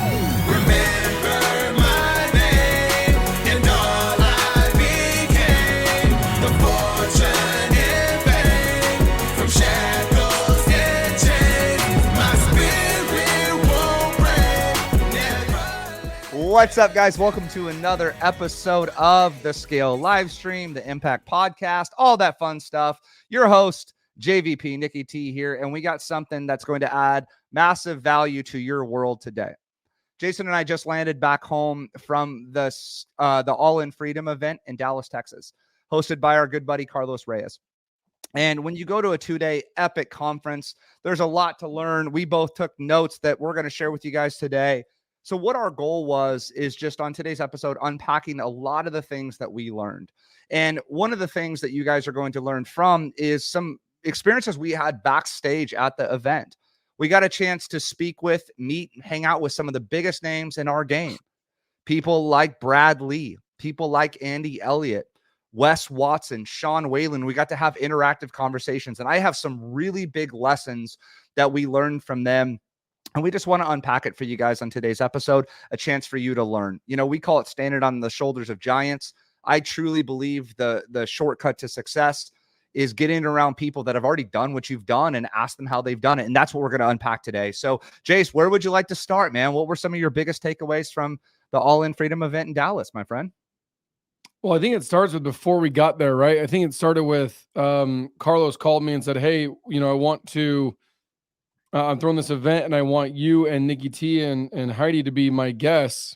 Remember my name and all I became. The fortune and fame from shackles and chains. My spirit won't break. Never. What's up, guys? Welcome to another episode of the Scale live stream, the Impact Podcast, all that fun stuff. Your host, JVP Nikki T here, and we got something that's going to add massive value to your world today. Jason and I just landed back home from the All in Freedom event in Dallas, Texas, hosted by our good buddy Carlos Reyes. And when you go to a 2-day epic conference, there's a lot to learn. We both took notes that we're going to share with you guys today. So what our goal was is just on today's episode, unpacking a lot of the things that we learned. And one of the things that you guys are going to learn from is some experiences we had backstage at the event. We got a chance to speak with, meet, hang out with some of the biggest names in our game. People like Brad Lea, people like Elliot, Wes Watson, Whalen. We got to have interactive conversations. And I have some really big lessons that we learned from them. And we just want to unpack it for you guys on today's episode, a chance for you to learn. You know, we call it standing on the shoulders of giants. I truly believe the shortcut to success is getting around people that have already done what you've done and ask them how they've done it. And that's what we're going to unpack today. So, Jace, where would you like to start, man? What were some of your biggest takeaways from the All in Freedom event in Dallas, my friend? Well, I think it starts with before we got there, right? I think it started with Carlos called me and said, hey, you know, I want to I'm throwing this event and I want you and Nikki T and Heidi to be my guests.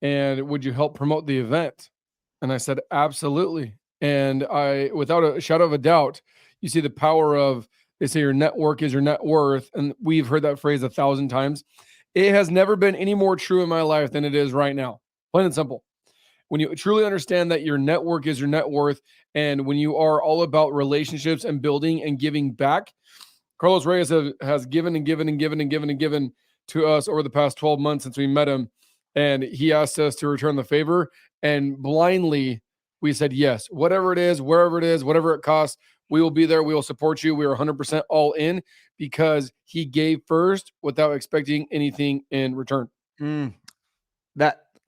And would you help promote the event? And I said, absolutely. And I, without a shadow of a doubt, you see the power of, they say your network is your net worth. And we've heard that phrase 1,000 times. It has never been any more true in my life than it is right now. Plain and simple. When you truly understand that your network is your net worth, and when you are all about relationships and building and giving back, Carlos Reyes has given and given and given and given and given to us over the past 12 months since we met him. And he asked us to return the favor. And blindly, we said, yes, whatever it is, wherever it is, whatever it costs, we will be there. We will support you. We are 100% all in because he gave first without expecting anything in return.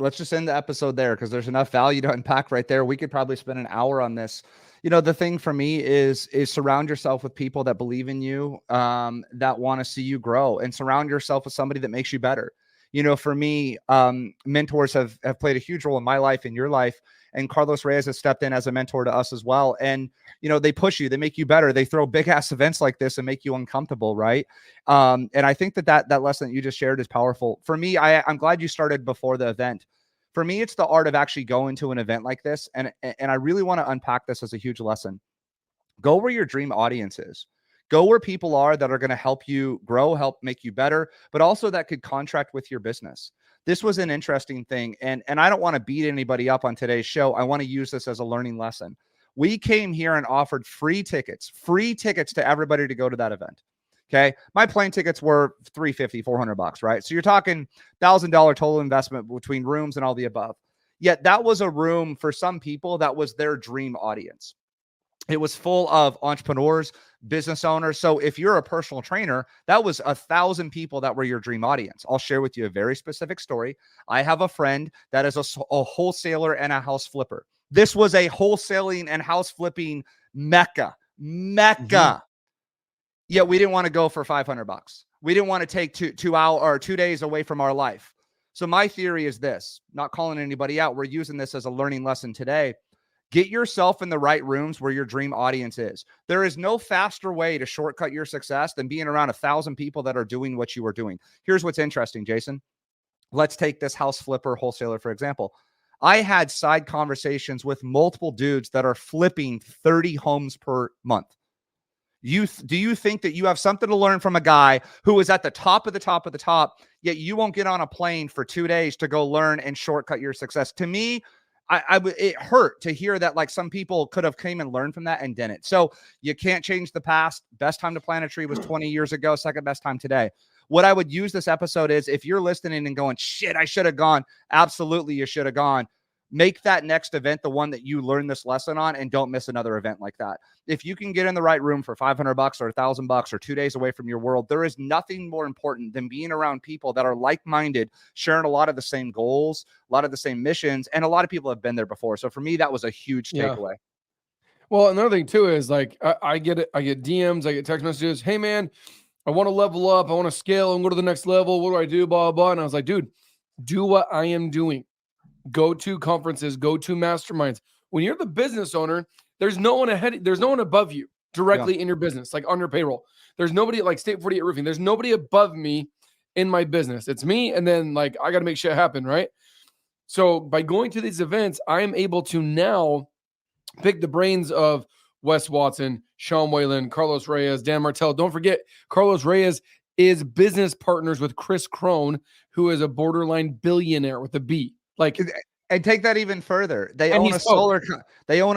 Let's just end the episode there because there's enough value to unpack right there. We could probably spend an hour on this. You know, the thing for me is surround yourself with people that believe in you, that want to see you grow, and surround yourself with somebody that makes you better. You know, for me, mentors have played a huge role in my life, in your life, and Carlos Reyes has stepped in as a mentor to us as well. And, you know, they push you, they make you better. They throw big ass events like this and make you uncomfortable. Right. And I think that lesson that you just shared is powerful for me. I'm glad you started before the event. For me, it's the art of actually going to an event like this. And I really want to unpack this as a huge lesson. Go where your dream audience is. Go where people are that are going to help you grow, help make you better, but also that could contract with your business. This was an interesting thing. And I don't want to beat anybody up on today's show. I want to use this as a learning lesson. We came here and offered free tickets to everybody to go to that event. Okay. My plane tickets were $350, $400, right? So you're talking $1,000 total investment between rooms and all the above. Yet that was a room for some people that was their dream audience. It was full of entrepreneurs, business owners. So if you're a personal trainer, that was 1,000 people that were your dream audience. I'll share with you a very specific story. I have a friend that is a wholesaler and a house flipper. This was a wholesaling and house flipping mecca. Mm-hmm. Yet we didn't want to go for $500. We didn't want to take 2 days away from our life. So my theory is this, not calling anybody out. We're using this as a learning lesson today. Get yourself in the right rooms where your dream audience is. There is no faster way to shortcut your success than being around 1,000 people that are doing what you are doing. Here's what's interesting, Jason. Let's take this house flipper wholesaler, for example. I had side conversations with multiple dudes that are flipping 30 homes per month. Do you think that you have something to learn from a guy who is at the top of the top of the top, yet you won't get on a plane for 2 days to go learn and shortcut your success? To me, it hurt to hear that like some people could have came and learned from that and didn't. So you can't change the past. Best time to plant a tree was 20 years ago. Second best time today. What I would use this episode is if you're listening and going, shit, I should have gone. Absolutely, you should have gone. make that next event the one that you learn this lesson on, and don't miss another event like that. If you can get in the right room for $500 or $1,000 or 2 days away from your world, there is nothing more important than being around people that are like-minded, sharing a lot of the same goals, a lot of the same missions, and a lot of people have been there before. So for me, that was a huge takeaway. Well, another thing too is like I get it. I get DMs, I get text messages. Hey man, I want to level up. I want to scale and go to the next level. What do I do? Blah, blah, blah. And I was like, dude, do what I am doing. Go to conferences, go to masterminds. When you're the business owner, there's no one ahead. There's no one above you directly in your business, like on your payroll. There's nobody like State 48 Roofing. There's nobody above me in my business. It's me. And then like, I got to make shit happen. Right. So by going to these events, I am able to now pick the brains of Wes Watson, Sean Whalen, Carlos Reyes, Dan Martell. Don't forget, Carlos Reyes is business partners with Chris Crone, who is a borderline billionaire with a B. Like, and take that even further. They own a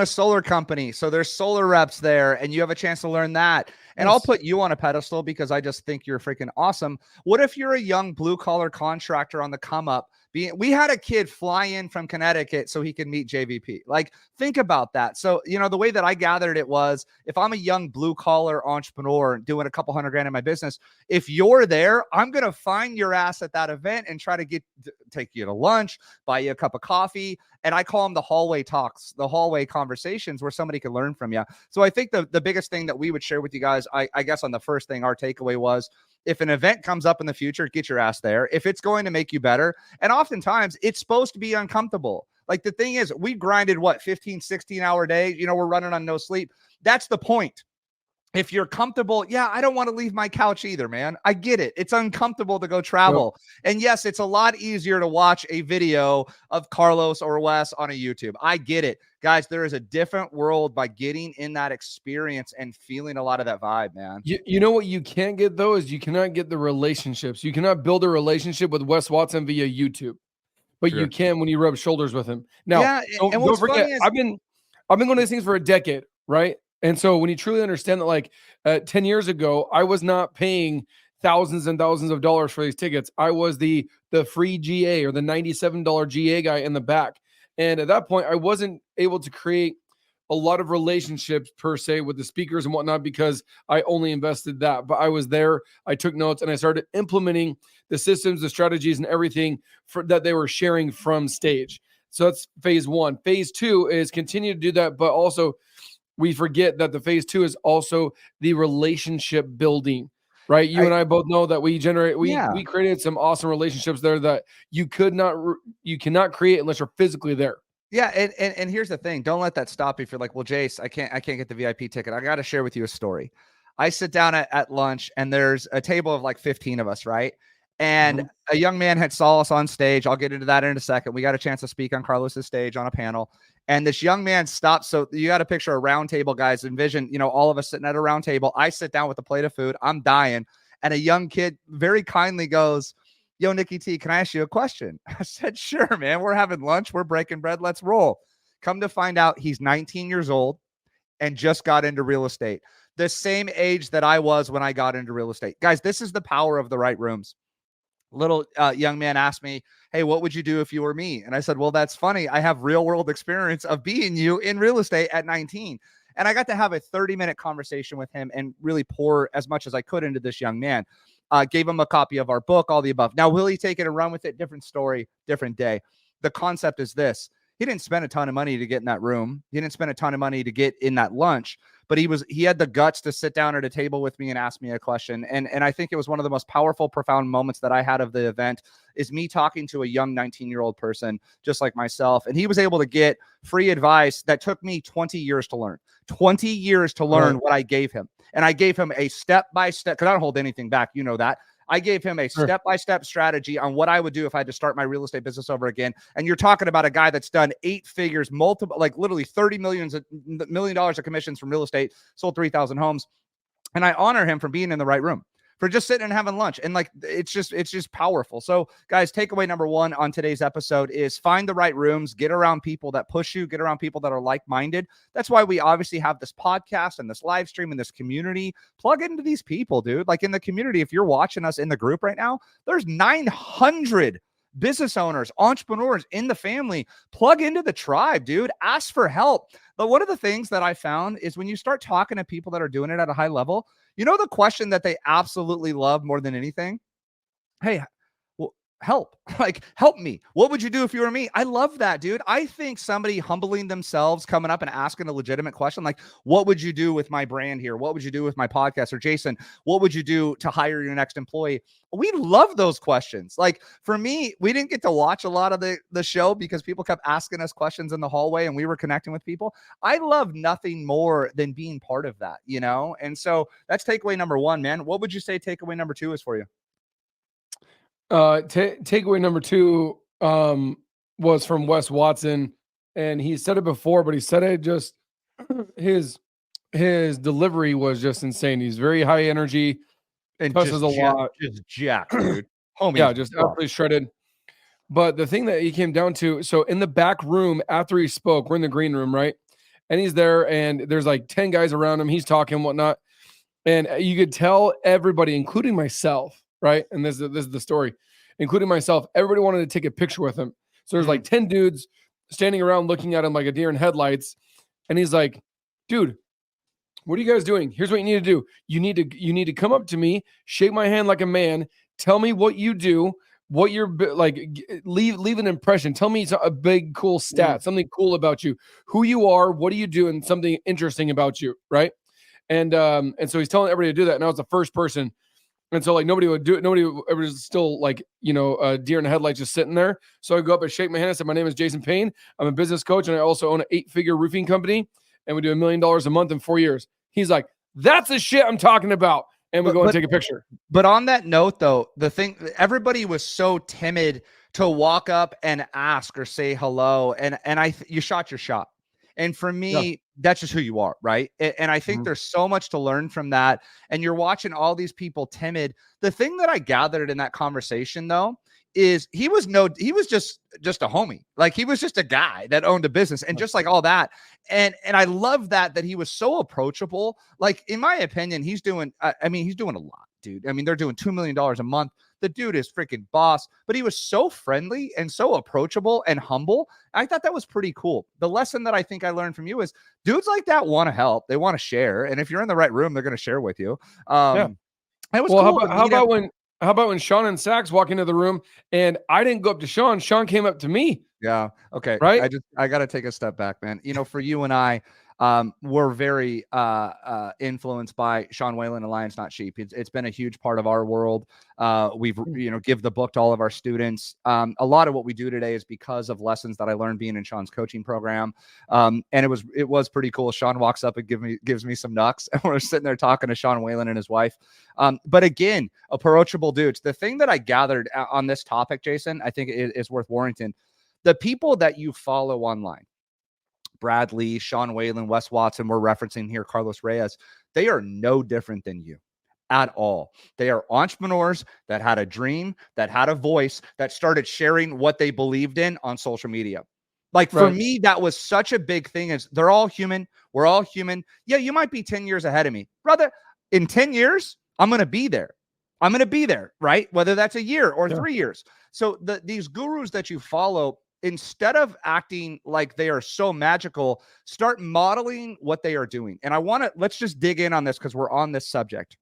solar company. So there's solar reps there, and you have a chance to learn that. And I'll put you on a pedestal because I just think you're freaking awesome. What if you're a young blue collar contractor on the come up? We had a kid fly in from Connecticut so he could meet JVP. Like, think about that. So, the way that I gathered it was, if I'm a young blue collar entrepreneur doing a couple $100,000 in my business, if you're there, I'm going to find your ass at that event and try to take you to lunch, buy you a cup of coffee. And I call them the hallway talks, the hallway conversations where somebody can learn from you. So I think the biggest thing that we would share with you guys, I guess on the first thing, our takeaway was, if an event comes up in the future, get your ass there. If it's going to make you better. And oftentimes it's supposed to be uncomfortable. Like, the thing is, we grinded 15, 16-hour day. We're running on no sleep. That's the point. If you're comfortable, I don't want to leave my couch either, man. I get it. It's uncomfortable to go travel. Yep. And yes, it's a lot easier to watch a video of Carlos or Wes on a YouTube. I get it. Guys, there is a different world by getting in that experience and feeling a lot of that vibe, man. You know what you can't get, though, is you cannot get the relationships. You cannot build a relationship with Wes Watson via YouTube, but you can when you rub shoulders with him. Now, don't forget, I've been going to these things for a decade, right? And so when you truly understand that, like 10 years ago, I was not paying thousands and thousands of dollars for these tickets. I was the free GA or the $97 GA guy in the back. And at that point, I wasn't able to create a lot of relationships per se with the speakers and whatnot because I only invested that. But I was there, I took notes, and I started implementing the systems, the strategies, and everything that they were sharing from stage. So that's phase one. Phase two is continue to do that, but also we forget that the phase two is also the relationship building, right? You and I both know that we created some awesome relationships there that you cannot create unless you're physically there. Yeah. And here's the thing. Don't let that stop you if you're like, well, Jace, I can't get the VIP ticket. I got to share with you a story. I sit down at lunch and there's a table of like 15 of us, right? And a young man had saw us on stage. I'll get into that in a second. We got a chance to speak on Carlos's stage on a panel. And this young man stops. So you got to picture a round table, guys. Envision, all of us sitting at a round table. I sit down with a plate of food. I'm dying. And a young kid very kindly goes, yo, Nikki T, can I ask you a question? I said, sure, man. We're having lunch. We're breaking bread. Let's roll. Come to find out, he's 19 years old and just got into real estate. The same age that I was when I got into real estate. Guys, this is the power of the right rooms. Little young man asked me, hey, what would you do if you were me? And I said, well, that's funny. I have real world experience of being you in real estate at 19. And I got to have a 30-minute conversation with him and really pour as much as I could into this young man. Gave him a copy of our book, all the above. Now, will he take it and run with it? Different story, different day. The concept is this. He didn't spend a ton of money to get in that room. He didn't spend a ton of money to get in that lunch, but he had the guts to sit down at a table with me and ask me a question. And I think it was one of the most powerful, profound moments that I had of the event is me talking to a young 19-year-old person just like myself. And he was able to get free advice that took me 20 years to learn. 20 years to learn what I gave him. And I gave him a step-by-step, because I don't hold anything back. You know that. I gave him a step-by-step strategy on what I would do if I had to start my real estate business over again. And you're talking about a guy that's done 8 figures, multiple, like literally $30 million of commissions from real estate, sold 3,000 homes. And I honor him for being in the right room, for just sitting and having lunch. And like, it's just powerful. So guys, takeaway number one on today's episode is find the right rooms, get around people that push you, get around people that are like-minded. That's why we obviously have this podcast and this live stream and this community. Plug into these people, dude. Like in the community, if you're watching us in the group right now, there's 900 business owners, entrepreneurs in the family, plug into the tribe, dude. Ask for help. But one of the things that I found is when you start talking to people that are doing it at a high level, you know, the question that they absolutely love more than anything? Hey, well, help. Like, help me. What would you do if you were me? I love that, dude. I think somebody humbling themselves, coming up and asking a legitimate question like, what would you do with my brand here? What would you do with my podcast? Or Jason, what would you do to hire your next employee? We love those questions. Like, for me, we didn't get to watch a lot of the show because people kept asking us questions in the hallway and we were connecting with people. I love nothing more than being part of that, you know? And so that's takeaway number one, man. What would you say takeaway number two is for you? Takeaway number two was from Wes Watson, and he said it before, but he said it just his delivery was just insane. He's very high energy And cusses a lot. Just jack, dude. Homie, Yeah, just absolutely shredded. But the thing that he came down to, so in the back room after he spoke, we're in the green room, right? And he's there, and there's like 10 guys around him. He's talking, whatnot. And you could tell everybody, including myself, right? And this is the story, including myself, everybody wanted to take a picture with him. So there's like 10 dudes standing around looking at him like a deer in headlights. And he's like, dude, what are you guys doing? Here's what you need to do. You need to come up to me, shake my hand like a man, tell me what you do, what you're like, leave an impression. Tell me a big, cool stat, something cool about you, who you are, what do you do, and something interesting about you, right? And so he's telling everybody to do that. And I was the first person. And so like nobody would do it. It was still like, you know, a deer in the headlights just sitting there. So I go up and shake my hand. I said, my name is Jason Payne. I'm a business coach. And I also own an 8-figure roofing company. And we do $1 million a month in 4 years. He's like, that's the shit I'm talking about. And we go and take a picture. But on that note, though, the thing, everybody was so timid to walk up and ask or say hello. And you shot your shot. And for me, that's just who you are, right? And I think there's so much to learn from that. And you're watching all these people timid. The thing that I gathered in that conversation, though, is he was just a homie. Like, he was just a guy that owned a business and just like all that. And I love that he was so approachable. Like, in my opinion, he's doing a lot, dude. I mean, they're doing $2 million a month. The dude is freaking boss, but he was so friendly and so approachable and humble. I thought that was pretty cool. The lesson that I think I learned from you is dudes like that want to help. They want to share. And if you're in the right room, they're going to share with you. It was cool. How about when Sean and Sachs walk into the room and I didn't go up to Sean, Sean came up to me. Yeah. Okay. Right. I got to take a step back, man. You know, for you and I, we're very influenced by Sean Whalen and Lions Not Sheep. It's been a huge part of our world. We've, give the book to all of our students. A lot of what we do today is because of lessons that I learned being in Sean's coaching program. And it was pretty cool. Sean walks up and gives me some knucks, and we're sitting there talking to Sean Whalen and his wife. But again, approachable dudes. The thing that I gathered on this topic, Jason, I think is worth Warrington. The people that you follow online, Brad Lea, Sean Whalen, Wes Watson, we're referencing here Carlos Reyes, they are no different than you at all. They are entrepreneurs that had a dream, that had a voice, that started sharing what they believed in on social media. Like, for me, that was such a big thing. Is they're all human. We're all human. Yeah, you might be 10 years ahead of me. Brother, in 10 years, I'm going to be there. I'm going to be there, right? Whether that's a year or 3 years. So these gurus that you follow, instead of acting like they are so magical, start modeling what they are doing. And let's just dig in on this because we're on this subject.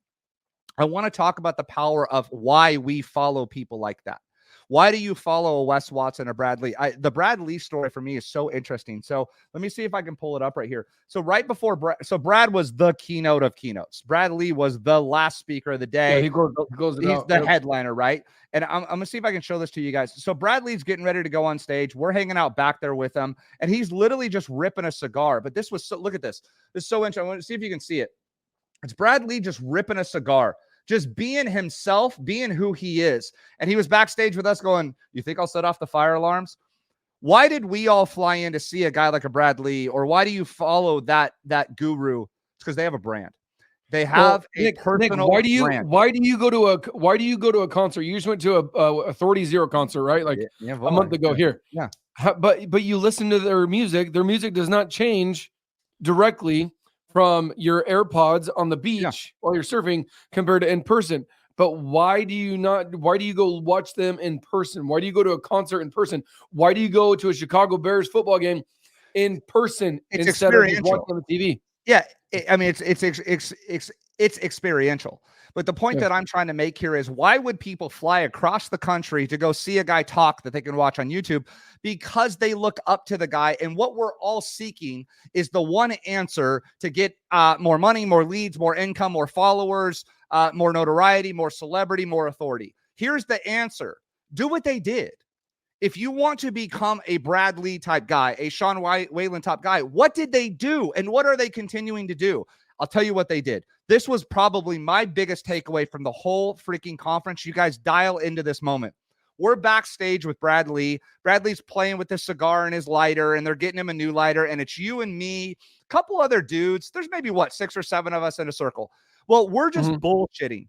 I want to talk about the power of why we follow people like that. Why do you follow a Wes Watson or Brad Lea? The Brad Lea story for me is so interesting. So let me see if I can pull it up right here. So right before Brad was the keynote of keynotes. Brad Lea was the last speaker of the day. Yeah, he's the headliner, right? And I'm going to see if I can show this to you guys. So Brad Lea's getting ready to go on stage. We're hanging out back there with him, and he's literally just ripping a cigar. But this was look at this. This is so interesting. I want to see if you can see it. It's Brad Lea just ripping a cigar, just being himself, being who he is. And he was backstage with us going, you think I'll set off the fire alarms? Why did we all fly in to see a guy like a Brad Lea? Or why do you follow that guru? It's because they have a brand. They have personal brand. Why do you go to a concert? You just went to a Authority Zero concert, right? Like a month ago here. Yeah. But you listen to their music. Their music does not change directly from your AirPods on the beach while you're surfing compared to in person. But why do you go watch them in person? Why do you go to a concert in person? Why do you go to a Chicago Bears football game in person It's instead of just experiential. watching on the TV? Yeah, I mean, it's experiential. But the point Yeah. that I'm trying to make here is, why would people fly across the country to go see a guy talk that they can watch on YouTube? Because they look up to the guy. And what we're all seeking is the one answer to get more money, more leads, more income, more followers, more notoriety, more celebrity, more authority. Here's the answer. Do what they did. If you want to become a Brad Lea type guy, a Sean Whalen type guy, what did they do? And what are they continuing to do? I'll tell you what they did. This was probably my biggest takeaway from the whole freaking conference. You guys dial into this moment. We're backstage with Brad Lea. Brad Lea's playing with his cigar and his lighter, and they're getting him a new lighter. And it's you and me, a couple other dudes. There's maybe 6 or 7 of us in a circle. Well, we're just bullshitting.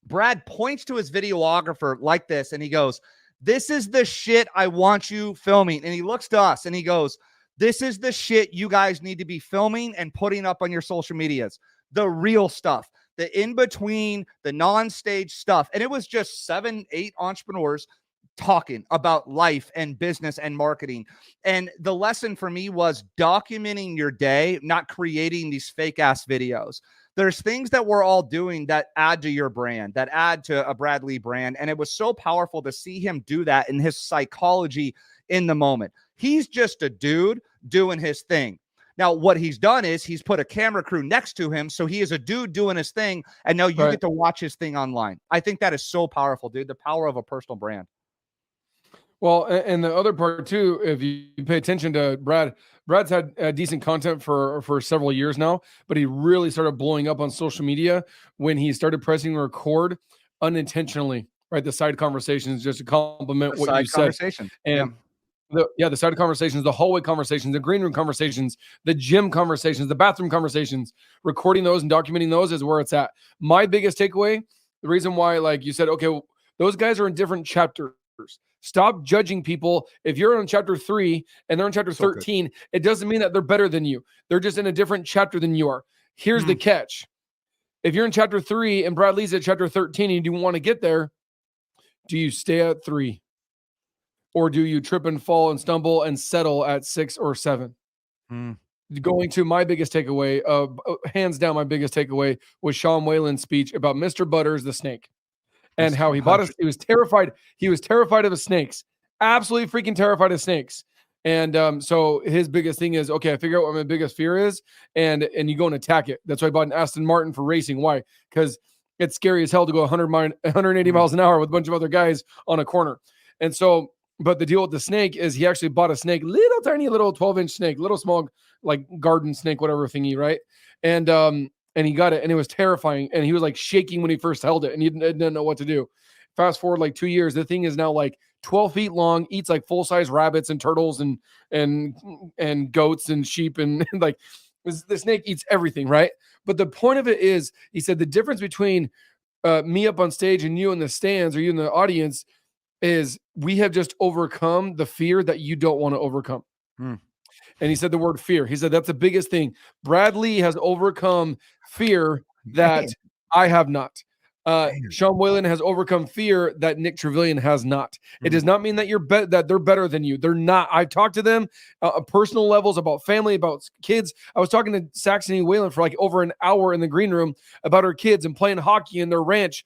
Brad points to his videographer like this, and he goes, "This is the shit I want you filming." And he looks to us and he goes, "This is the shit you guys need to be filming and putting up on your social medias. The real stuff, the in between, the non-stage stuff." And it was just 7, 8 entrepreneurs talking about life and business and marketing. And the lesson for me was documenting your day, not creating these fake ass videos. There's things that we're all doing that add to your brand, that add to a Brad Lea brand. And it was so powerful to see him do that in his psychology in the moment. He's just a dude doing his thing. Now, what he's done is he's put a camera crew next to him. So he is a dude doing his thing. And now you get to watch his thing online. I think that is so powerful, dude. The power of a personal brand. Well, and the other part too, if you pay attention to Brad's had decent content for several years now, but he really started blowing up on social media when he started pressing record unintentionally, right? The side conversations, just to compliment what you said. And the side conversations, the hallway conversations, the green room conversations, the gym conversations, the bathroom conversations, recording those and documenting those is where it's at. My biggest takeaway, the reason why, like you said, okay, well, those guys are in different chapters. Stop judging people. If you're on chapter 3 and they're in chapter 13, it doesn't mean that they're better than you. They're just in a different chapter than you are. Here's the catch. If you're in chapter 3 and Brad Lea's at chapter 13 and you want to get there, do you stay at 3? Or do you trip and fall and stumble and settle at 6 or 7? Going to my biggest takeaway, hands down, my biggest takeaway was Sean Whalen's speech about Mr. Butters the snake. And how he bought us. He was terrified. He was terrified of the snakes. Absolutely freaking terrified of snakes. And so his biggest thing is, okay, I figure out what my biggest fear is, and you go and attack it. That's why I bought an Aston Martin for racing. Why? Because it's scary as hell to go 180 miles an hour with a bunch of other guys on a corner. And so, but the deal with the snake is he actually bought a snake, little tiny little 12-inch snake, little small like garden snake, whatever thingy, right? And he got it, and it was terrifying. And he was like shaking when he first held it, and he didn't know what to do. Fast forward like 2 years, the thing is now like 12 feet long, eats like full-size rabbits and turtles and goats and sheep, and like the snake eats everything, right? But the point of it is, he said the difference between me up on stage and you in the stands or you in the audience is we have just overcome the fear that you don't want to overcome. And he said the word fear. He said that's the biggest thing. Brad Lea has overcome fear that I have not. Sean Whalen has overcome fear that Nick Trevelyan has not. It does not mean that that they're better than you. They're not. I've talked to them personal levels about family, about kids. I was talking to Saxony Whalen for like over an hour in the green room about her kids and playing hockey in their ranch.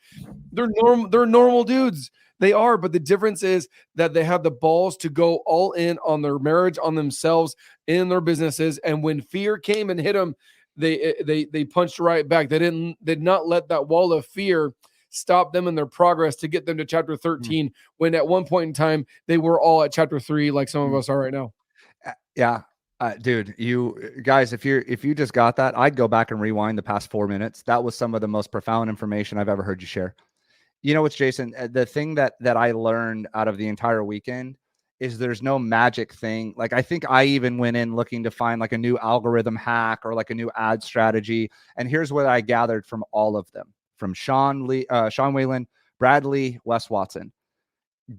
They're normal dudes. They are, but the difference is that they have the balls to go all in on their marriage, on themselves, in their businesses. And when fear came and hit them, they punched right back. They did not let that wall of fear stop them in their progress to get them to chapter 13. When at one point in time they were all at chapter 3, like some of us are right now. Yeah. Dude, you guys, if you just got that, I'd go back and rewind the past 4 minutes. That was some of the most profound information I've ever heard you share. You know what's, Jason, the thing that I learned out of the entire weekend is there's no magic thing. Like, I think I even went in looking to find like a new algorithm hack or like a new ad strategy. And here's what I gathered from all of them, from Sean Whalen, Brad Lea, Wes Watson.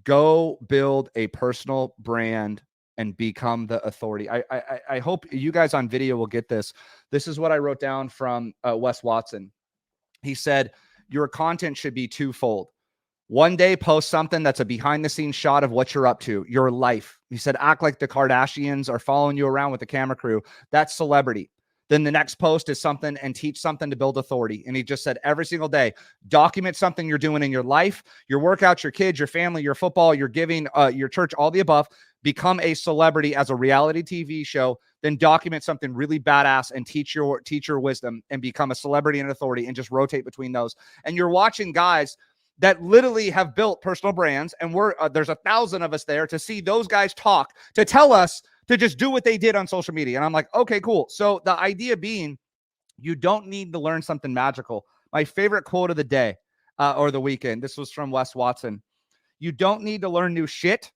Go build a personal brand and become the authority. I hope you guys on video will get this. This is what I wrote down from Wes Watson. He said, your content should be twofold. One day, post something that's a behind the scenes shot of what you're up to, your life. He said, act like the Kardashians are following you around with the camera crew. That's celebrity. Then the next post is something and teach something to build authority. And he just said every single day, document something you're doing in your life, your workouts, your kids, your family, your football, your giving, your church, all the above. Become a celebrity as a reality TV show, then document something really badass and teach your wisdom and become a celebrity and authority and just rotate between those. And you're watching guys that literally have built personal brands, and there's 1,000 of us there to see those guys talk, to tell us to just do what they did on social media. And I'm like, okay, cool. So the idea being, you don't need to learn something magical. My favorite quote of the day or the weekend, this was from Wes Watson. You don't need to learn new shit.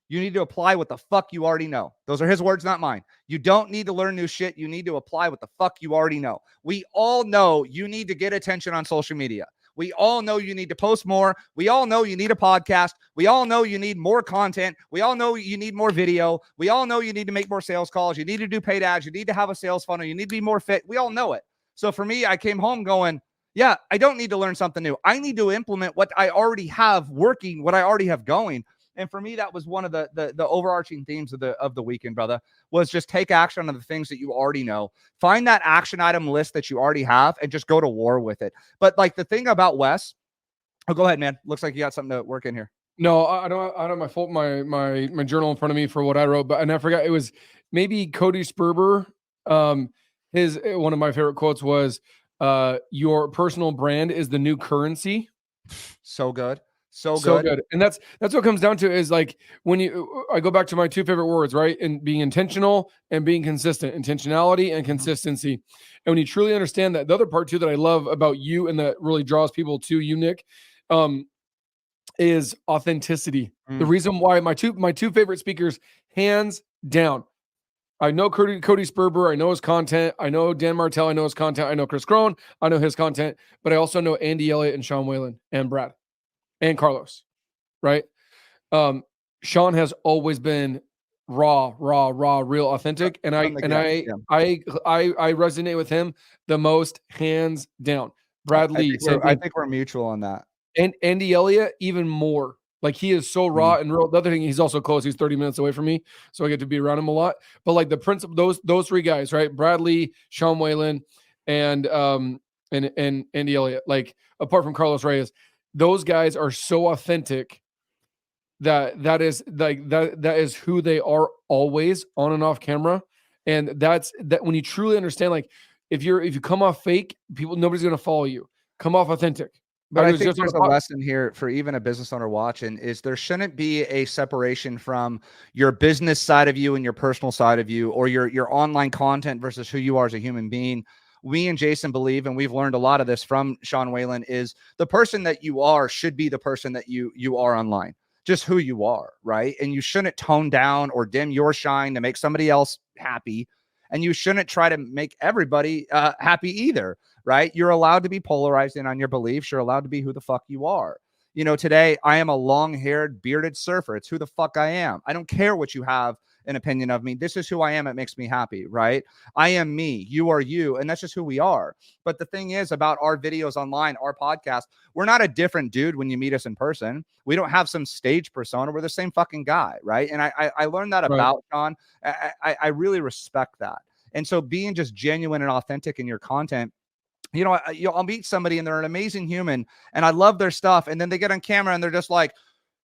You need to apply what the fuck you already know. Those are his words, not mine. You don't need to learn new shit. You need to apply what the fuck you already know. We all know you need to get attention on social media. We all know you need to post more. We all know you need a podcast. We all know you need more content. We all know you need more video. We all know you need to make more sales calls. You need to do paid ads. You need to have a sales funnel. You need to be more fit. We all know it. So for me, I came home going, yeah, I don't need to learn something new. I need to implement what I already have working, what I already have going. And for me, that was one of the overarching themes of the weekend, brother, was just take action on the things that you already know. Find that action item list that you already have and just go to war with it. But like the thing about Wes, oh, go ahead, man. Looks like you got something to work in here. No, I don't have my journal in front of me for what I wrote, and I forgot it was maybe Cody Sperber. His one of my favorite quotes was, "Your personal brand is the new currency." So good. So good. And that's what it comes down to is like I go back to my two favorite words, right? And being intentional and being consistent, intentionality and consistency. And when you truly understand that, the other part too that I love about you and that really draws people to you, Nick, is authenticity. The reason why my two favorite speakers, hands down, I know Cody Sperber, I know his content, I know Dan Martell, I know his content, I know Chris Crone, I know his content, but I also know Andy Elliott and Sean Whalen and Brad. And Carlos, right? Sean has always been raw, real, authentic, and I resonate with him the most, hands down. Brad Lea, I think we're mutual on that. And Andy Elliott, even more. Like he is so raw and real. The other thing, he's also close. He's 30 minutes away from me, so I get to be around him a lot. But like the principle, those three guys, right? Brad Lea, Sean Whalen, and Andy Elliott. Like apart from Carlos Reyes. Those guys are so authentic that is who they are always on and off camera. And that's when you truly understand, like if you come off fake, nobody's going to follow you. Come off authentic. But I think there's a lesson here for even a business owner watching is there shouldn't be a separation from your business side of you and your personal side of you, or your online content versus who you are as a human being. We and Jason believe, and we've learned a lot of this from Sean Whalen, is the person that you are should be the person that you are online, just who you are, right? And you shouldn't tone down or dim your shine to make somebody else happy. And you shouldn't try to make everybody happy either, right? You're allowed to be polarized in on your beliefs. You're allowed to be who the fuck you are. You know, today I am a long-haired, bearded surfer. It's who the fuck I am. I don't care what you have an opinion of me. This is who I am. It makes me happy, right? I am me. You are you. And that's just who we are. But the thing is about our videos online, our podcast, we're not a different dude when you meet us in person. We don't have some stage persona. We're the same fucking guy, right? And I learned that about Sean. I really respect that. And so being just genuine and authentic in your content, you know, I'll meet somebody and they're an amazing human and I love their stuff. And then they get on camera and they're just like,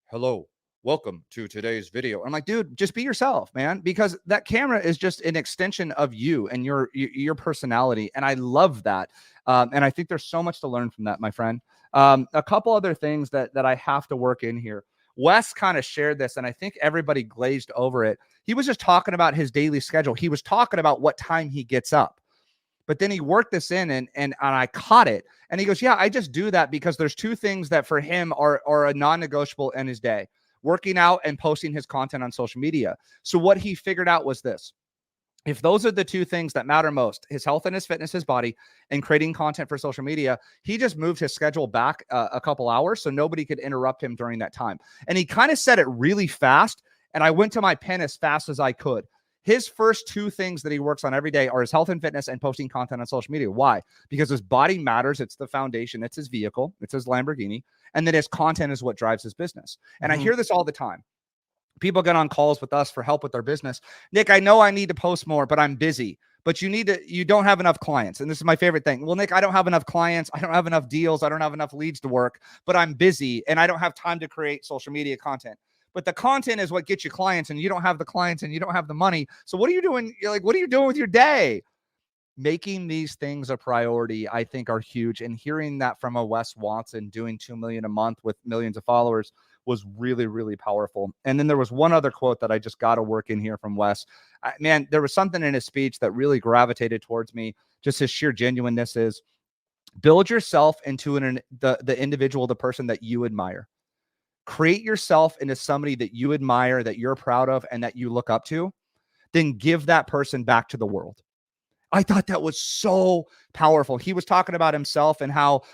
hello, welcome to today's video. I'm like, dude, just be yourself, man, because that camera is just an extension of you and your personality. And I love that. And I think there's so much to learn from that, my friend. A couple other things that I have to work in here. Wes kind of shared this, and I think everybody glazed over it. He was just talking about his daily schedule. He was talking about what time he gets up. But then he worked this in and I caught it. And he goes, yeah, I just do that because there's two things that for him are a non-negotiable in his day: working out and posting his content on social media. So what he figured out was this: if those are the two things that matter most, his health and his fitness, his body, and creating content for social media, he just moved his schedule back a couple hours so nobody could interrupt him during that time. And he kind of said it really fast. And I went to my pen as fast as I could. His first 2 things that he works on every day are his health and fitness and posting content on social media. Why? Because his body matters. It's the foundation. It's his vehicle. It's his Lamborghini. And then his content is what drives his business. And I hear this all the time. People get on calls with us for help with their business. Nick, I know I need to post more, but I'm busy. But you don't have enough clients. And this is my favorite thing. Well, Nick, I don't have enough clients. I don't have enough deals. I don't have enough leads to work, but I'm busy and I don't have time to create social media content. But the content is what gets you clients, and you don't have the clients and you don't have the money. So what are you doing? You're like, what are you doing with your day? Making these things a priority, I think, are huge. And hearing that from a Wes Watson doing 2 million a month with millions of followers was really, really powerful. And then there was one other quote that I just got to work in here from Wes. Man, there was something in his speech that really gravitated towards me. Just his sheer genuineness is build yourself into the individual, the person that you admire. Create yourself into somebody that you admire, that you're proud of, and that you look up to. Then give that person back to the world. I thought that was so powerful. He was talking about himself and how,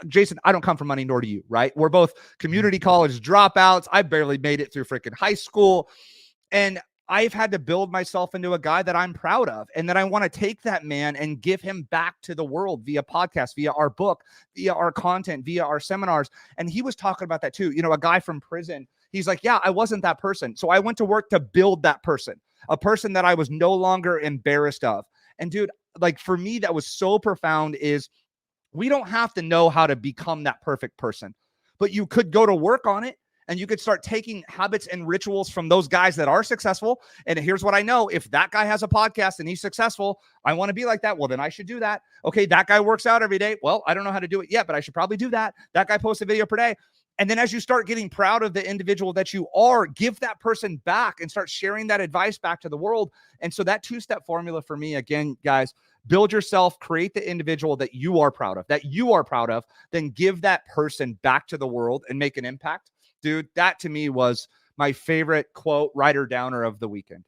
Jason, I don't come from money, nor do you, right? We're both community college dropouts. I barely made it through freaking high school. And I've had to build myself into a guy that I'm proud of, and that I want to take that man and give him back to the world via podcast, via our book, via our content, via our seminars. And he was talking about that too. A guy from prison, he's like, yeah, I wasn't that person. So I went to work to build that person, a person that I was no longer embarrassed of. And dude, like for me, that was so profound is we don't have to know how to become that perfect person, but you could go to work on it. And you could start taking habits and rituals from those guys that are successful. And here's what I know. If that guy has a podcast and he's successful, I want to be like that. Well, then I should do that. Okay, that guy works out every day. Well, I don't know how to do it yet, but I should probably do that. That guy posts a video per day. And then as you start getting proud of the individual that you are, give that person back and start sharing that advice back to the world. And so that 2-step formula for me, again, guys, build yourself, create the individual that you are proud of, then give that person back to the world and make an impact. Dude, that to me was my favorite quote, writer downer of the weekend.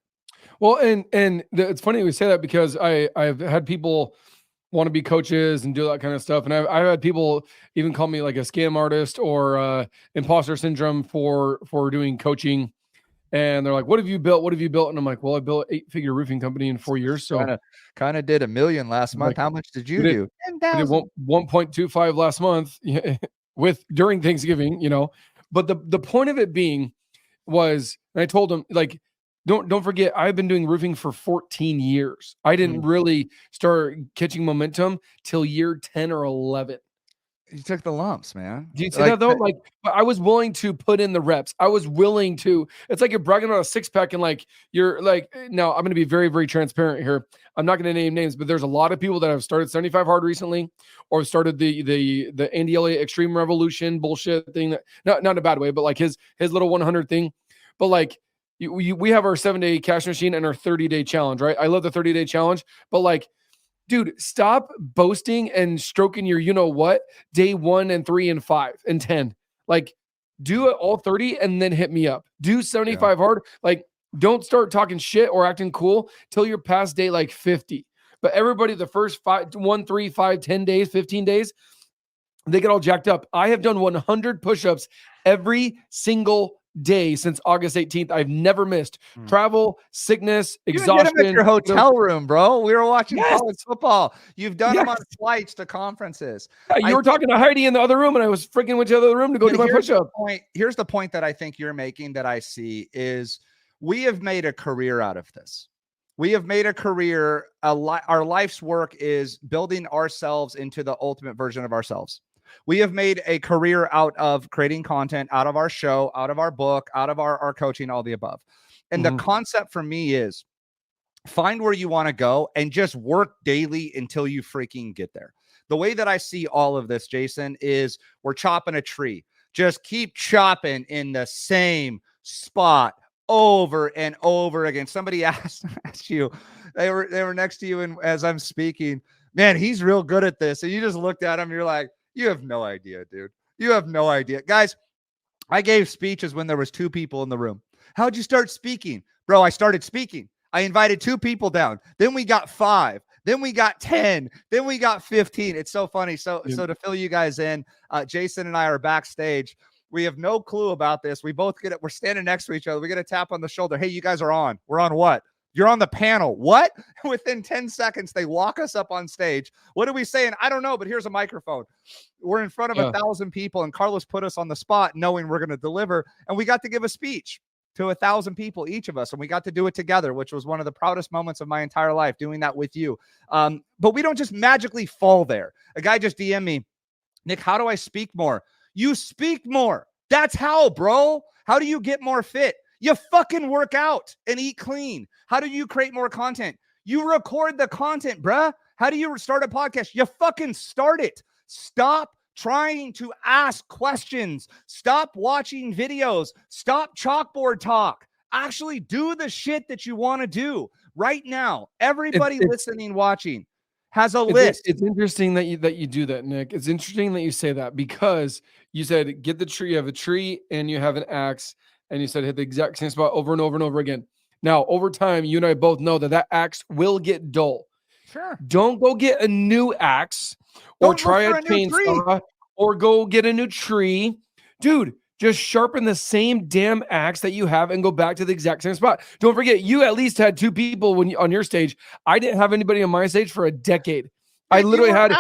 Well, it's funny we say that because I've had people want to be coaches and do that kind of stuff. And I've had people even call me like a scam artist or imposter syndrome for doing coaching. And they're like, what have you built? What have you built? And I'm like, well, I built an 8-figure roofing company in 4 years. So kind of did $1 million last month. How much did you do? I did 1.25 last month during Thanksgiving, But the point of it being was, and I told him, like, don't forget, I've been doing roofing for 14 years. I didn't really start catching momentum till year 10 or 11. You took the lumps, man. Do you see that though? Like, but I was willing to put in the reps. I was willing to. It's like you're bragging about a 6-pack and like you're like. Now I'm going to be very, very transparent here. I'm not going to name names, but there's a lot of people that have started 75 Hard recently, or started the Andy Elliot Extreme Revolution bullshit thing. Not in a bad way, but like his little 100 thing. But like we have our 7-day cash machine and our 30-day challenge, right? I love the 30-day challenge, but like, dude, stop boasting and stroking your what day 1 and 3 and 5 and 10. Like, do it all 30 and then hit me up. Do 75 hard. Like, don't start talking shit or acting cool till you're past day like 50. But everybody, the first 1, 3, 5, 10 days, 15 days, they get all jacked up. I have done 100 push-ups every single day since August 18th. I've never missed. Travel, sickness, exhaustion. You did them at your hotel room, bro. We were watching college football. You've done them on flights to conferences. Yeah, you were talking to Heidi in the other room, and I was freaking went to the other room to go do my push-up. Here's the point that I think you're making that I see is we have made a career out of this. We have made a career. Our life's work is building ourselves into the ultimate version of ourselves. We have made a career out of creating content, out of our show, out of our book, out of our coaching, all the above. And the concept for me is find where you want to go and just work daily until you freaking get there. The way that I see all of this, Jason, is we're chopping a tree. Just keep chopping in the same spot over and over again. Somebody asked you, they were next to you, and as I'm speaking, man, he's real good at this. And you just looked at him, you're like, you have no idea, dude. You have no idea. Guys, I gave speeches when there was 2 people in the room. How'd you start speaking? Bro, I started speaking. I invited 2 people down. Then we got 5. Then we got 10. Then we got 15. It's so funny. So to fill you guys in, Jason and I are backstage. We have no clue about this. We both get it. We're standing next to each other. We get a tap on the shoulder. Hey, you guys are on. We're on what? You're on the panel. What? Within 10 seconds, they walk us up on stage. What are we saying? I don't know, but here's a microphone. We're in front of 1,000 people, and Carlos put us on the spot knowing we're going to deliver, and we got to give a speech to 1,000 people, each of us, and we got to do it together, which was one of the proudest moments of my entire life, doing that with you. But we don't just magically fall there. A guy just DM'd me, Nick, how do I speak more? You speak more. That's how, bro. How do you get more fit? You fucking work out and eat clean. How do you create more content? You record the content, bruh. How do you start a podcast? You fucking start it. Stop trying to ask questions. Stop watching videos. Stop chalkboard talk. Actually do the shit that you want to do right now. Everybody listening, watching has a list. It's interesting that you do that, Nick. It's interesting that you say that, because you said get the tree. You have a tree and you have an axe, and you said hit the exact same spot over and over and over again. Now, over time, you and I both know that axe will get dull. Sure. Don't go get a new axe or try a chainsaw or go get a new tree. Dude, just sharpen the same damn axe that you have and go back to the exact same spot. Don't forget, you at least had 2 people on your stage. I didn't have anybody on my stage for a decade. I literally had.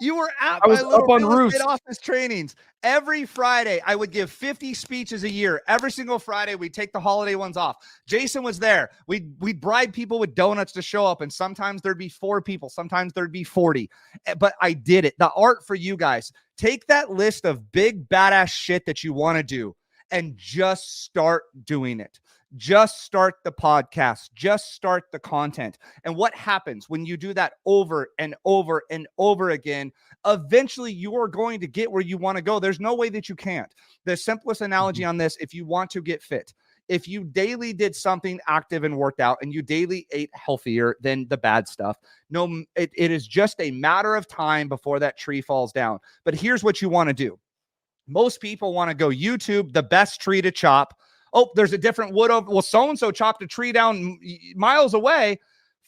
You were at I was my little up on real estate roofs. office trainings. Every Friday, I would give 50 speeches a year. Every single Friday, we'd take the holiday ones off. Jason was there. We'd bribe people with donuts to show up, and sometimes there'd be 4 people. Sometimes there'd be 40. But I did it. The art for you guys. Take that list of big, badass shit that you want to do and just start doing it. Just start the podcast. Just start the content. And what happens when you do that over and over and over again? Eventually, you are going to get where you want to go. There's no way that you can't. The simplest analogy on this, if you want to get fit, if you daily did something active and worked out and you daily ate healthier than the bad stuff, it is just a matter of time before that tree falls down. But here's what you want to do. Most people want to go YouTube, the best tree to chop. Oh, there's a different wood over. Well, so-and-so chopped a tree down miles away.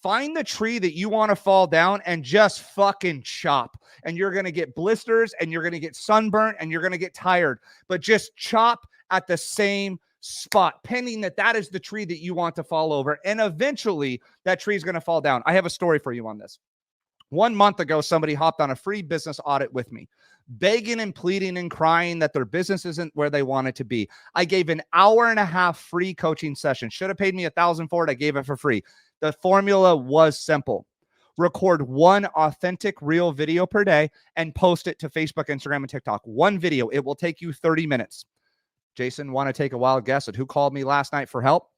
Find the tree that you want to fall down and just fucking chop. And you're going to get blisters and you're going to get sunburnt and you're going to get tired. But just chop at the same spot, pending that is the tree that you want to fall over. And eventually that tree is going to fall down. I have a story for you on this. 1 month ago, somebody hopped on a free business audit with me, begging and pleading and crying that their business isn't where they want it to be. I gave an 1.5-hour free coaching session. Should have paid me $1,000 for it. I gave it for free. The formula was simple. Record 1 authentic, real video per day and post it to Facebook, Instagram, and TikTok. 1 video. It will take you 30 minutes. Jason, want to take a wild guess at who called me last night for help?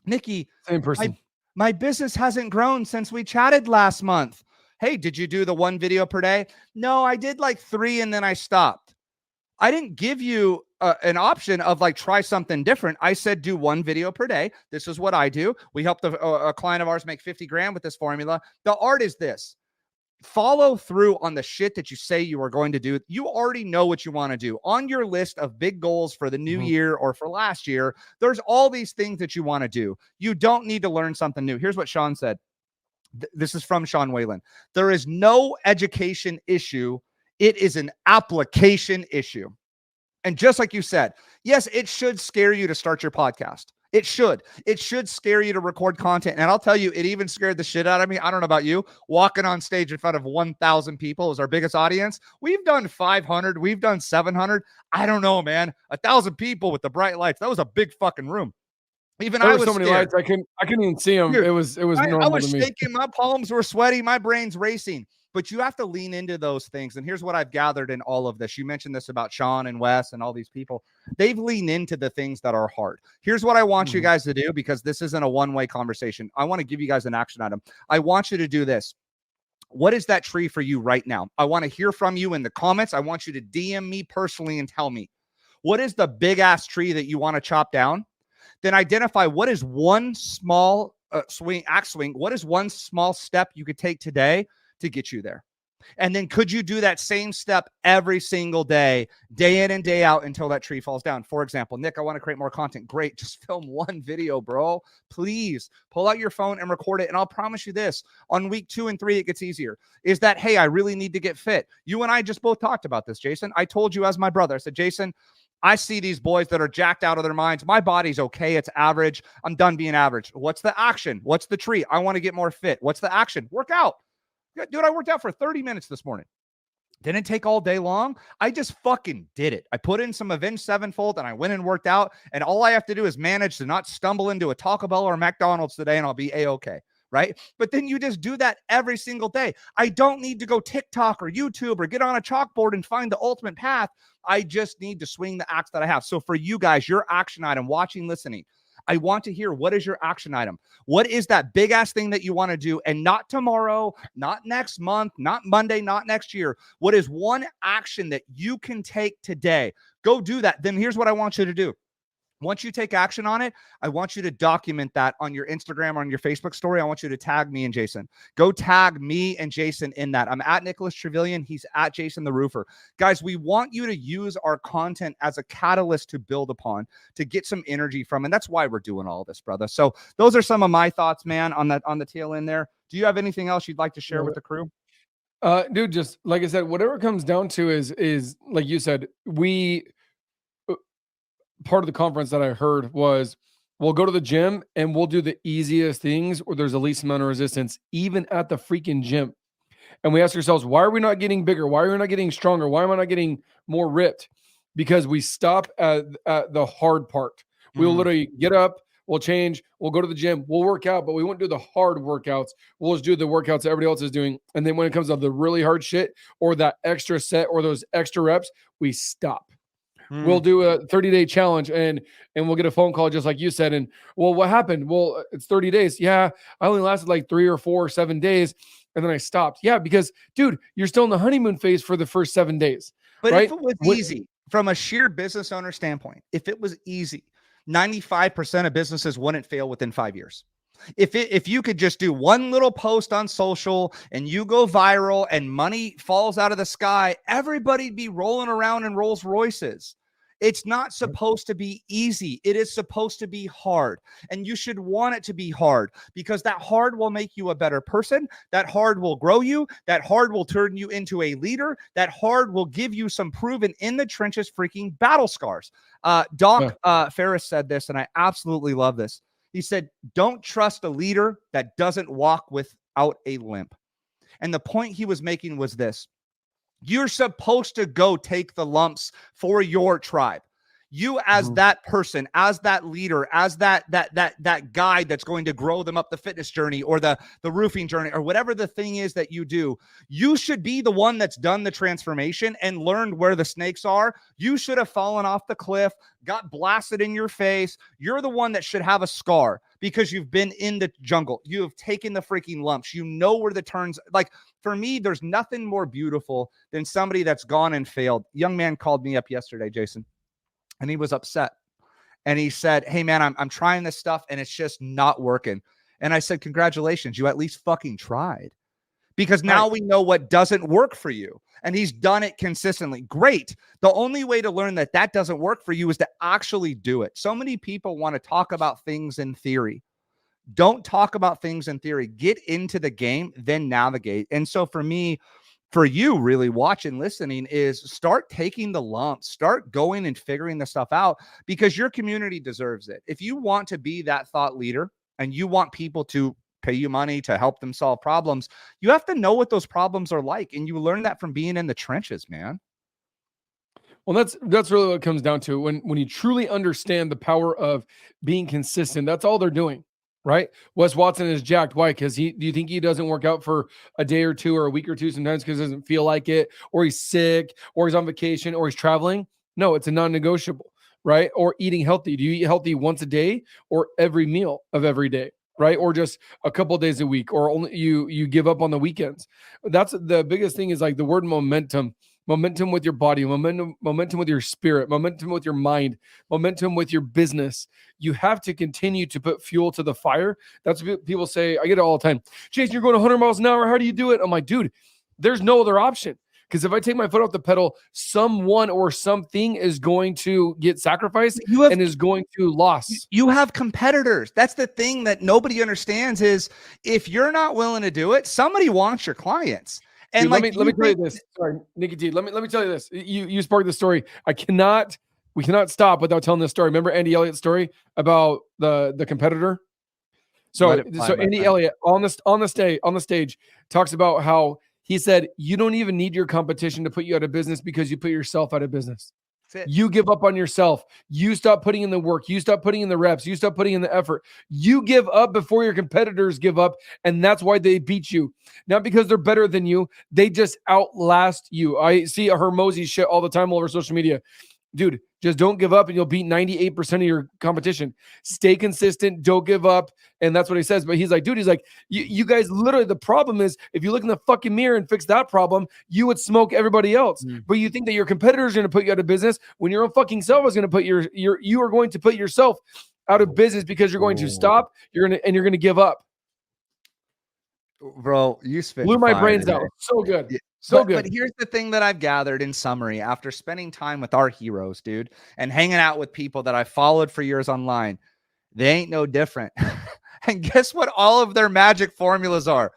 Nikki. Same person. My business hasn't grown since we chatted last month. Hey, did you do the 1 video per day? No, I did like 3 and then I stopped. I didn't give you an option of like, try something different. I said, do 1 video per day. This is what I do. We helped a client of ours make 50 grand with this formula. The art is this. Follow through on the shit that you say you are going to do. You already know what you want to do. On your list of big goals for the new year or for last year, there's all these things that you want to do. You don't need to learn something new. Here's what Sean said. This is from Sean Whalen. There is no education issue. It is an application issue. And just like you said, yes, it should scare you to start your podcast. It should. It should scare you to record content. And I'll tell you, it even scared the shit out of me. I don't know about you. Walking on stage in front of 1,000 people is our biggest audience. We've done 500. We've done 700. I don't know, man. 1,000 people with the bright lights. That was a big fucking room. Even there I were was so many scared. lights. I couldn't even see them. Dude, it was normal I was to me. shaking. My palms were sweaty. My brain's racing. But you have to lean into those things. And here's what I've gathered in all of this. You mentioned this about Sean and Wes and all these people. They've leaned into the things that are hard. Here's what I want you guys to do, because this isn't a one-way conversation. I want to give you guys an action item. I want you to do this. What is that tree for you right now? I want to hear from you in the comments. I want you to DM me personally and tell me, what is the big-ass tree that you want to chop down? Then identify what is one small axe swing. What is one small step you could take today to get you there? And then could you do that same step every single day in and day out until that tree falls down? For example, Nick, I want to create more content. Great. Just film 1 video, bro. Please pull out your phone and record it. And I'll promise you this, on week 2 and 3, it gets easier. Is that, hey, I really need to get fit. You and I just both talked about this, Jason. I told you as my brother, I said, Jason, I see these boys that are jacked out of their minds. My body's okay. It's average. I'm done being average. What's the action? What's the treat? I want to get more fit. What's the action? Work out. Dude, I worked out for 30 minutes this morning. Didn't take all day long. I just fucking did it. I put in some Avenged Sevenfold and I went and worked out. And all I have to do is manage to not stumble into a Taco Bell or a McDonald's today and I'll be A-okay. Right? But then you just do that every single day. I don't need to go TikTok or YouTube or get on a chalkboard and find the ultimate path. I just need to swing the axe that I have. So for you guys, your action item, watching, listening, I want to hear, what is your action item? What is that big ass thing that you want to do? And not tomorrow, not next month, not Monday, not next year. What is one action that you can take today? Go do that. Then here's what I want you to do. Once you take action on it, I want you to document that on your Instagram or on your Facebook story. I want you to tag me and Jason. Go tag me and Jason in that. I'm at Nicholas Trevelyan. He's at Jason the Roofer. Guys, we want you to use our content as a catalyst to build upon, to get some energy from. And that's why we're doing all this, brother. So those are some of my thoughts, man, on the tail end there. Do you have anything else you'd like to share with the crew? Dude, just like I said, whatever it comes down to is like you said, part of the conference that I heard was, we'll go to the gym and we'll do the easiest things where there's the least amount of resistance, even at the freaking gym. And we ask ourselves, why are we not getting bigger? Why are we not getting stronger? Why am I not getting more ripped? Because we stop at the hard part. We'll literally get up, we'll change, we'll go to the gym, we'll work out, but we won't do the hard workouts. We'll just do the workouts that everybody else is doing. And then when it comes to the really hard shit or that extra set or those extra reps, we stop. We'll do a 30-day challenge and we'll get a phone call just like you said. And well, what happened? Well, it's 30 days. Yeah, I only lasted like 3 or 4 or 7 days. And then I stopped. Yeah, because dude, you're still in the honeymoon phase for the first 7 days. But right? if it was easy, from a sheer business owner standpoint, if it was easy, 95% of businesses wouldn't fail within 5 years. If you could just do one little post on social and you go viral and money falls out of the sky, everybody'd be rolling around in Rolls Royces. It's not supposed to be easy. It is supposed to be hard. And you should want it to be hard, because that hard will make you a better person. That hard will grow you. That hard will turn you into a leader. That hard will give you some proven in the trenches freaking battle scars. Doc Ferris said this, and I absolutely love this. He said, don't trust a leader that doesn't walk without a limp. And the point he was making was this. You're supposed to go take the lumps for your tribe. You as that person, as that leader, as that guide that's going to grow them up the fitness journey or the roofing journey or whatever the thing is that you do, you should be the one that's done the transformation and learned where the snakes are. You should have fallen off the cliff, got blasted in your face. You're the one that should have a scar because you've been in the jungle. You have taken the freaking lumps. You know where the turns, like for me, there's nothing more beautiful than somebody that's gone and failed. Young man called me up yesterday, Jason. And he was upset. And he said, hey, man, I'm trying this stuff and it's just not working. And I said, congratulations. You at least fucking tried. Because now we know what doesn't work for you. And he's done it consistently. Great. The only way to learn that that doesn't work for you is to actually do it. So many people want to talk about things in theory. Don't talk about things in theory. Get into the game, then navigate. And so for me, for you really watching, listening, is start taking the lumps, start going and figuring the stuff out, because your community deserves it. If you want to be that thought leader and you want people to pay you money to help them solve problems, you have to know what those problems are like. And you learn that from being in the trenches, man. Well, that's really what it comes down to. When you truly understand the power of being consistent, that's all they're doing. Right? Wes Watson is jacked. Why? Because do you think he doesn't work out for a day or two or a week or two sometimes because he doesn't feel like it, or he's sick, or he's on vacation, or he's traveling? No, it's a non-negotiable, right? Or eating healthy. Do you eat healthy once a day or every meal of every day? Right? Or just a couple of days a week, or only you give up on the weekends. That's the biggest thing, is like the word momentum. Momentum with your body, momentum with your spirit, momentum with your mind, momentum with your business. You have to continue to put fuel to the fire. That's what people say. I get it all the time. Jason, you're going 100 miles an hour. How do you do it? I'm like, dude, there's no other option. Because if I take my foot off the pedal, someone or something is going to get sacrificed and is going to lose. You have competitors. That's the thing that nobody understands, is if you're not willing to do it, somebody wants your clients. And dude, let me tell you this. Sorry, Nikki T. Let me tell you this. You sparked the story. I cannot We cannot stop without telling this story. Remember Andy Elliott's story about the competitor? So Andy Elliott on the stage talks about how he said, you don't even need your competition to put you out of business because you put yourself out of business. You give up on yourself. You stop putting in the work. You stop putting in the reps. You stop putting in the effort. You give up before your competitors give up. And that's why they beat you. Not because they're better than you. They just outlast you. I see a Hermosi shit all the time all over social media. Dude, just don't give up and you'll beat 98% of your competition. Stay consistent. Don't give up. And that's what he says. But he's like, dude, you guys literally, the problem is if you look in the fucking mirror and fix that problem, you would smoke everybody else. But you think that your competitors are going to put you out of business when your own fucking self is going to put you are going to put yourself out of business because you're going to stop. You're going to give up. Bro, you blew my brains out. So good. Yeah. Good. But here's the thing that I've gathered in summary after spending time with our heroes, dude, and hanging out with people that I followed for years online. They ain't no different. And guess what all of their magic formulas are?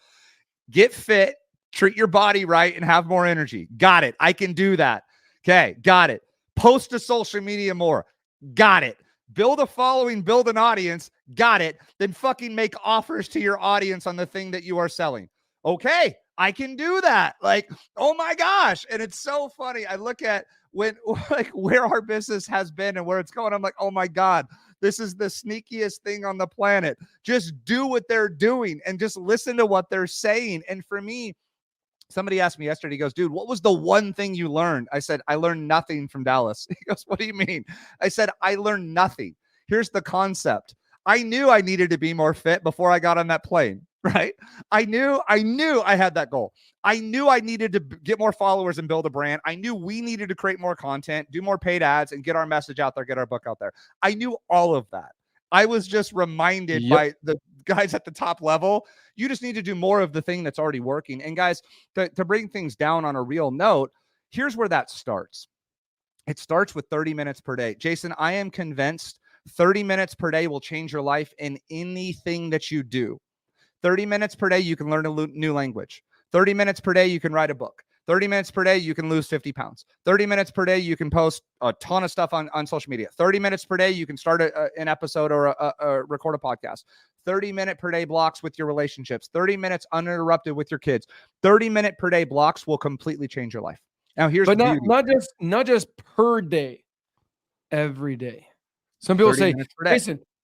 Get fit, treat your body right, and have more energy. Got it. I can do that. Okay, got it. Post to social media more. Got it. Build a following, build an audience. Got it. Then fucking make offers to your audience on the thing that you are selling. Okay, I can do that. Like, oh my gosh. And it's so funny. I look at where our business has been and where it's going. I'm like, oh my God, this is the sneakiest thing on the planet. Just do what they're doing and just listen to what they're saying. And for me, somebody asked me yesterday, he goes, dude, what was the one thing you learned? I said, I learned nothing from Dallas. He goes, what do you mean? I said, I learned nothing. Here's the concept. I knew I needed to be more fit before I got on that plane, right? I knew I had that goal. I knew I needed to get more followers and build a brand. I knew we needed to create more content, do more paid ads, and get our message out there, get our book out there. I knew all of that. I was just reminded by the guys at the top level, you just need to do more of the thing that's already working. And guys, to bring things down on a real note, here's where that starts. It starts with 30 minutes per day. Jason, I am convinced 30 minutes per day will change your life in anything that you do. 30 minutes per day, you can learn a new language. 30 minutes per day, you can write a book. 30 minutes per day, you can lose 50 pounds. 30 minutes per day, you can post a ton of stuff on social media. 30 minutes per day, you can start an episode or record a podcast. 30-minute per day blocks with your relationships. 30 minutes uninterrupted with your kids. 30-minute per day blocks will completely change your life. Now, here's not just per day, every day. Some people say,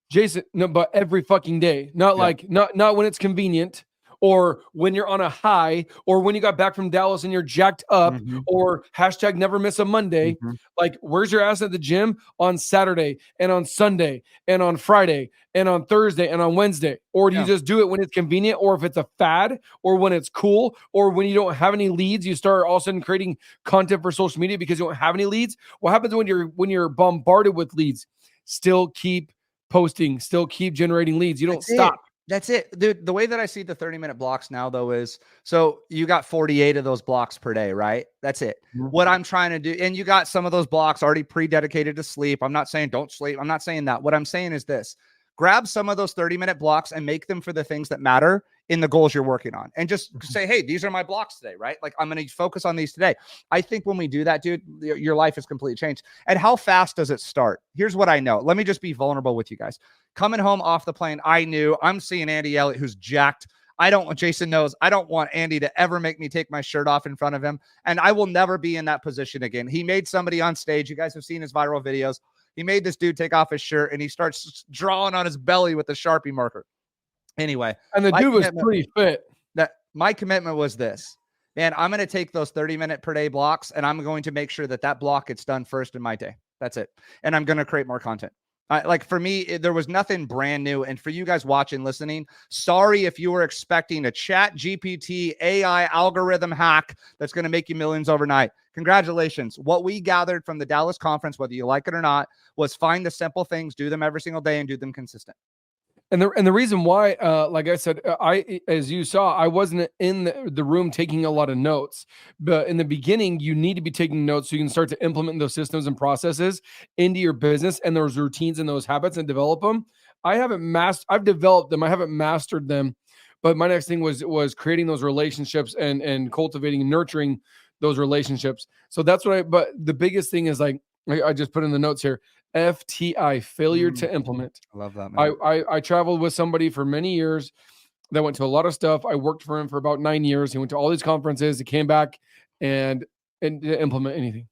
Jason, no, but every fucking day. Not when it's convenient, or when you're on a high, or when you got back from Dallas and you're jacked up, or hashtag never miss a Monday. Like, where's your ass at the gym? On Saturday and on Sunday and on Friday and on Thursday and on Wednesday? Or do you just do it when it's convenient, or if it's a fad, or when it's cool, or when you don't have any leads, you start all of a sudden creating content for social media because you don't have any leads? What happens when you're bombarded with leads? Still keep posting, still keep generating leads. You don't stop. That's it. The way that I see the 30-minute blocks now, though, is so you got 48 of those blocks per day, right? That's it. What I'm trying to do, and you got some of those blocks already pre-dedicated to sleep. I'm not saying don't sleep. I'm not saying that. What I'm saying is this. Grab some of those 30-minute blocks and make them for the things that matter in the goals you're working on. And just say, hey, these are my blocks today, right? Like, I'm going to focus on these today. I think when we do that, dude, your life is completely changed. And how fast does it start? Here's what I know. Let me just be vulnerable with you guys. Coming home off the plane, I'm seeing Andy Elliot, who's jacked. Jason knows, I don't want Andy to ever make me take my shirt off in front of him. And I will never be in that position again. He made somebody on stage. You guys have seen his viral videos. He made this dude take off his shirt and he starts drawing on his belly with a Sharpie marker. Anyway. And the dude was pretty fit. My commitment was this. Man, I'm going to take those 30-minute per day blocks and I'm going to make sure that block gets done first in my day. That's it. And I'm going to create more content. Like, for me, there was nothing brand new. And for you guys watching, listening, sorry if you were expecting a Chat GPT AI algorithm hack that's going to make you millions overnight. Congratulations. What we gathered from the Dallas conference, whether you like it or not, was find the simple things, do them every single day, and do them consistent. And the reason why, like I said, as you saw, I wasn't in the room taking a lot of notes. But in the beginning, you need to be taking notes so you can start to implement those systems and processes into your business and those routines and those habits and develop them. I've developed them. I haven't mastered them. But my next thing was creating those relationships and cultivating and nurturing those relationships. So that's but the biggest thing is, like, I just put in the notes here. FTI, failure to implement. I love that, man. I traveled with somebody for many years that went to a lot of stuff. I worked for him for about 9 years. He went to all these conferences. He came back and didn't implement anything.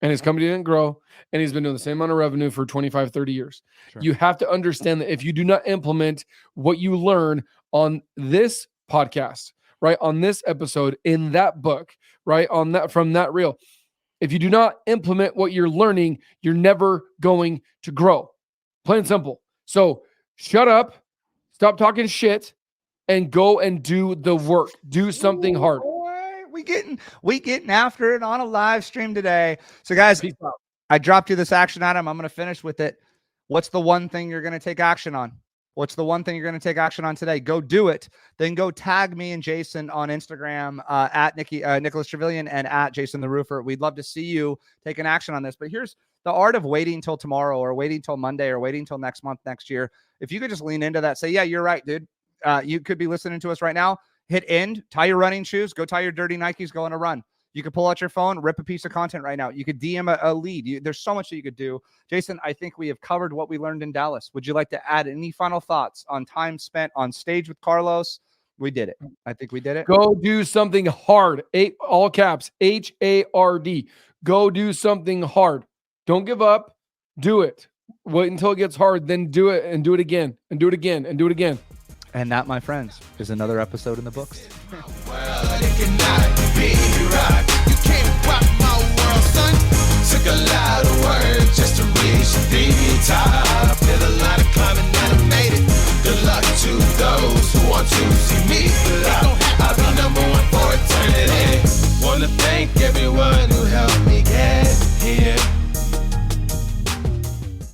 And his company didn't grow. And he's been doing the same amount of revenue for 25, 30 years. Sure. You have to understand that if you do not implement what you learn on this podcast, right, on this episode, in that book, right, on that, from that reel, if you do not implement what you're learning, you're never going to grow. Plain and simple. So shut up, stop talking shit, and go and do the work. Do something hard. Boy, we getting after it on a live stream today. So guys, Peace out. I dropped you this action item. I'm going to finish with it. What's the one thing you're going to take action on? What's the one thing you're going to take action on today? Go do it. Then go tag me and Jason on Instagram at Nicholas Trevelyan and at Jason the Roofer. We'd love to see you take an action on this. But here's the art of waiting till tomorrow or waiting till Monday or waiting till next month, next year. If you could just lean into that, say, yeah, you're right, dude. You could be listening to us right now. Hit end, tie your running shoes, go tie your dirty Nikes, go on a run. You could pull out your phone, rip a piece of content right now. You could DM a lead. There's so much that you could do. Jason, I think we have covered what we learned in Dallas. Would you like to add any final thoughts on time spent on stage with Carlos? We did it. I think we did it. Go do something hard. All caps, HARD. Go do something hard. Don't give up. Do it. Wait until it gets hard, then do it and do it again and do it again and do it again. And that, my friends, is another episode in the books. Well, it cannot be right. You can't rock my world, son. Took a lot of work just to reach the top.